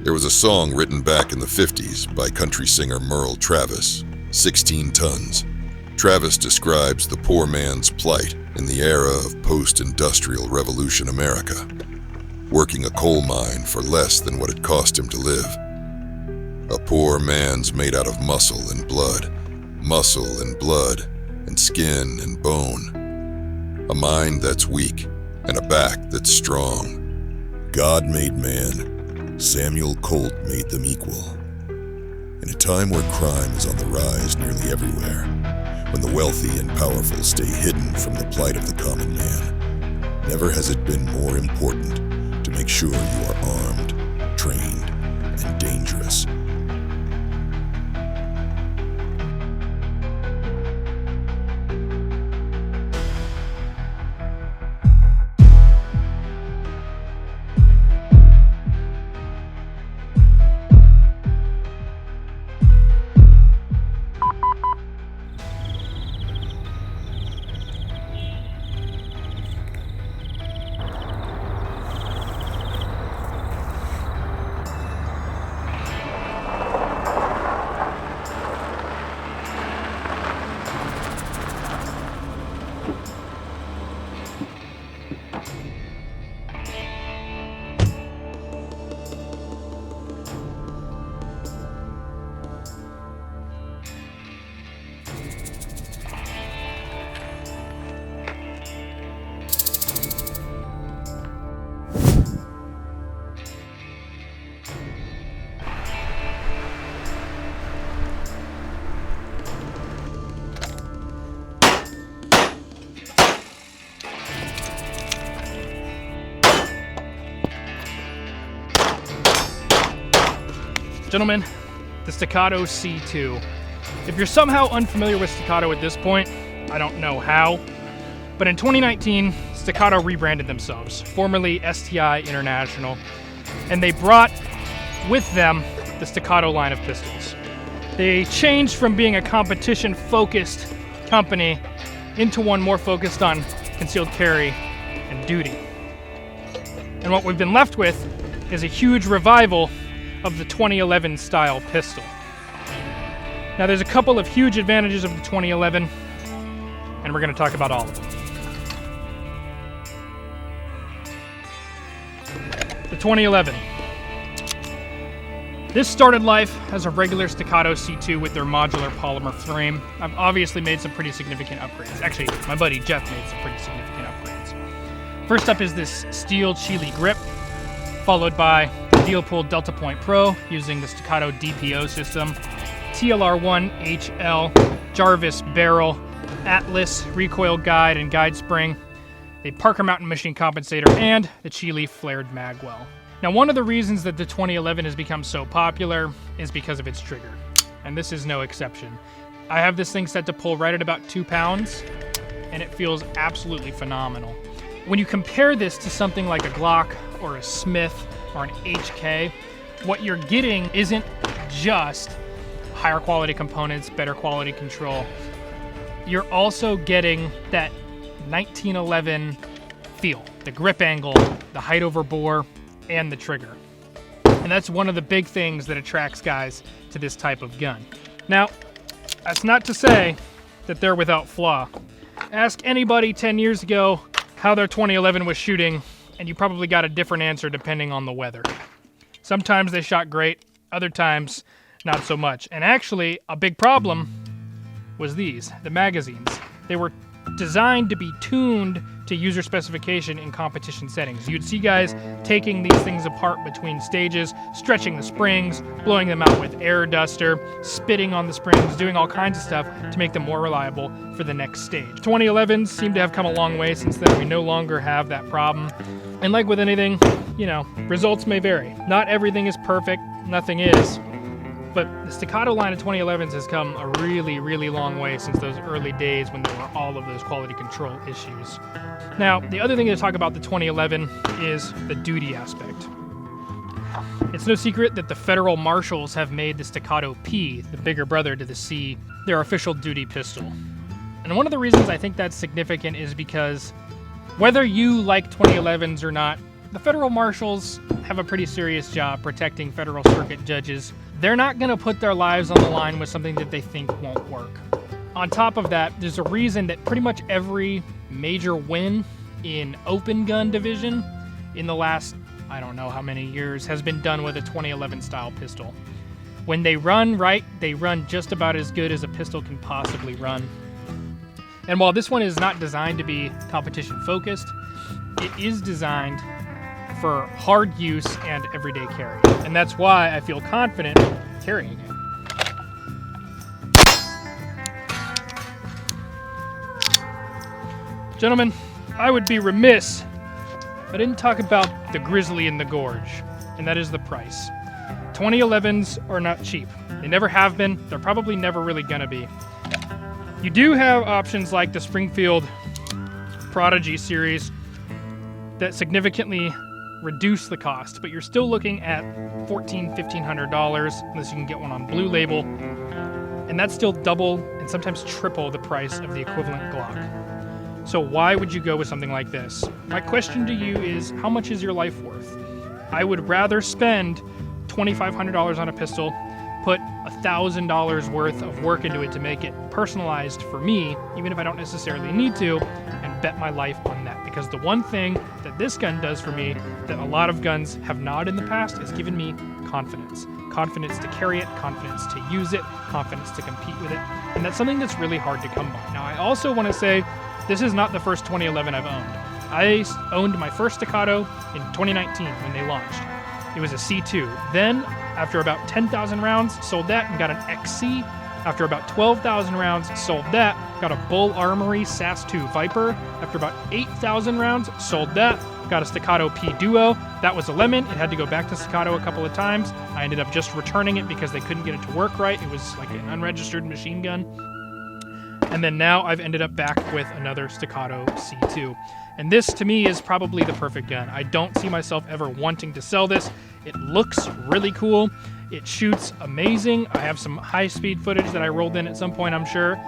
There was a song written back in the 50s by country singer Merle Travis, 16 Tons. Travis describes the poor man's plight in the era of post-industrial revolution America, working a coal mine for less than what it cost him to live. A poor man's made out of muscle and blood and skin and bone. A mind that's weak and a back that's strong. God made man. Samuel Colt made them equal. In a time where crime is on the rise nearly everywhere, when the wealthy and powerful stay hidden from the plight of the common man, never has it been more important to make sure you are armed, trained, and dangerous. Gentlemen, the Staccato C2. If you're somehow unfamiliar with Staccato at this point, I don't know how, but in 2019, Staccato rebranded themselves, formerly STI International, and they brought with them the Staccato line of pistols. They changed from being a competition-focused company into one more focused on concealed carry and duty. And what we've been left with is a huge revival of the 2011 style pistol. Now there's a couple of huge advantages of the 2011, and we're going to talk about all of them. The 2011. This started life as a regular Staccato C2 with their modular polymer frame. I've obviously made some pretty significant upgrades. Actually, my buddy Jeff made some pretty significant upgrades. First up is this steel Chile grip, followed by Deal Pull Delta Point Pro using the Staccato DPO system, TLR1 HL, Jarvis barrel, Atlas recoil guide and guide spring, a Parker Mountain machine compensator, and the Chile flared magwell. Now, one of the reasons that the 2011 has become so popular is because of its trigger, and this is no exception. I have this thing set to pull right at about 2 pounds, and it feels absolutely phenomenal. When you compare this to something like a Glock or a Smith or an HK, what you're getting isn't just higher quality components, better quality control. You're also getting that 1911 feel, the grip angle, the height over bore, and the trigger. And that's one of the big things that attracts guys to this type of gun. Now, that's not to say that they're without flaw. Ask anybody 10 years ago how their 2011 was shooting, and you probably got a different answer depending on the weather. Sometimes they shot great, other times not so much. And actually, a big problem was the magazines. They were designed to be tuned to user specification in competition settings. You'd see guys taking these things apart between stages, stretching the springs, blowing them out with air duster, spitting on the springs, doing all kinds of stuff to make them more reliable for the next stage. 2011s seem to have come a long way since then. We no longer have that problem. And like with anything, results may vary. Not everything is perfect, nothing is. But the Staccato line of 2011s has come a really, really long way since those early days when there were all of those quality control issues. Now, the other thing to talk about the 2011 is the duty aspect. It's no secret that the federal Marshals have made the Staccato P, the bigger brother to the C, their official duty pistol. And one of the reasons I think that's significant is because whether you like 2011s or not, the federal marshals have a pretty serious job protecting federal circuit judges. They're not going to put their lives on the line with something that they think won't work. On top of that, there's a reason that pretty much every major win in open gun division in the last, I don't know how many years, has been done with a 2011 style pistol. When they run right, they run just about as good as a pistol can possibly run. And while this one is not designed to be competition focused, it is designed for hard use and everyday carry. And that's why I feel confident carrying it. Gentlemen, I would be remiss if I didn't talk about the grizzly in the gorge, and that is the price. 2011s are not cheap. They never have been. They're probably never really gonna be. You do have options like the Springfield Prodigy series that significantly reduce the cost, but you're still looking at $1,400, $1,500 unless you can get one on Blue Label, and that's still double and sometimes triple the price of the equivalent Glock. So why would you go with something like this? My question to you is, how much is your life worth? I would rather spend $2,500 on a pistol, put $1,000 worth of work into it to make it personalized for me, even if I don't necessarily need to, and bet my life on that. Because the one thing that this gun does for me that a lot of guns have not in the past is given me confidence. Confidence to carry it, confidence to use it, confidence to compete with it. And that's something that's really hard to come by. Now, I also want to say this is not the first 2011 I've owned. I owned my first Staccato in 2019 when they launched. It was a C2. Then, after about 10,000 rounds, sold that and got an XC. After about 12,000 rounds, sold that, got a Bull Armory SAS2 Viper. After about 8,000 rounds, sold that, got a Staccato P Duo. That was a lemon. It had to go back to Staccato a couple of times. I ended up just returning it because they couldn't get it to work right. It was like an unregistered machine gun. And then now I've ended up back with another Staccato C2. And this, to me, is probably the perfect gun. I don't see myself ever wanting to sell this. It looks really cool. It shoots amazing. I have some high-speed footage that I rolled in at some point, I'm sure.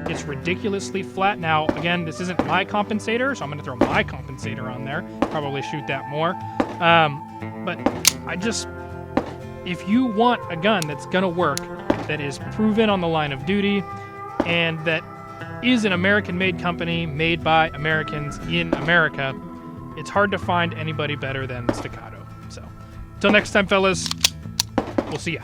It's ridiculously flat. Now, again, this isn't my compensator, so I'm going to throw my compensator on there. Probably shoot that more. But if you want a gun that's going to work, that is proven on the line of duty, and that is an American-made company made by Americans in America, it's hard to find anybody better than Staccato. So, until next time, fellas, we'll see ya.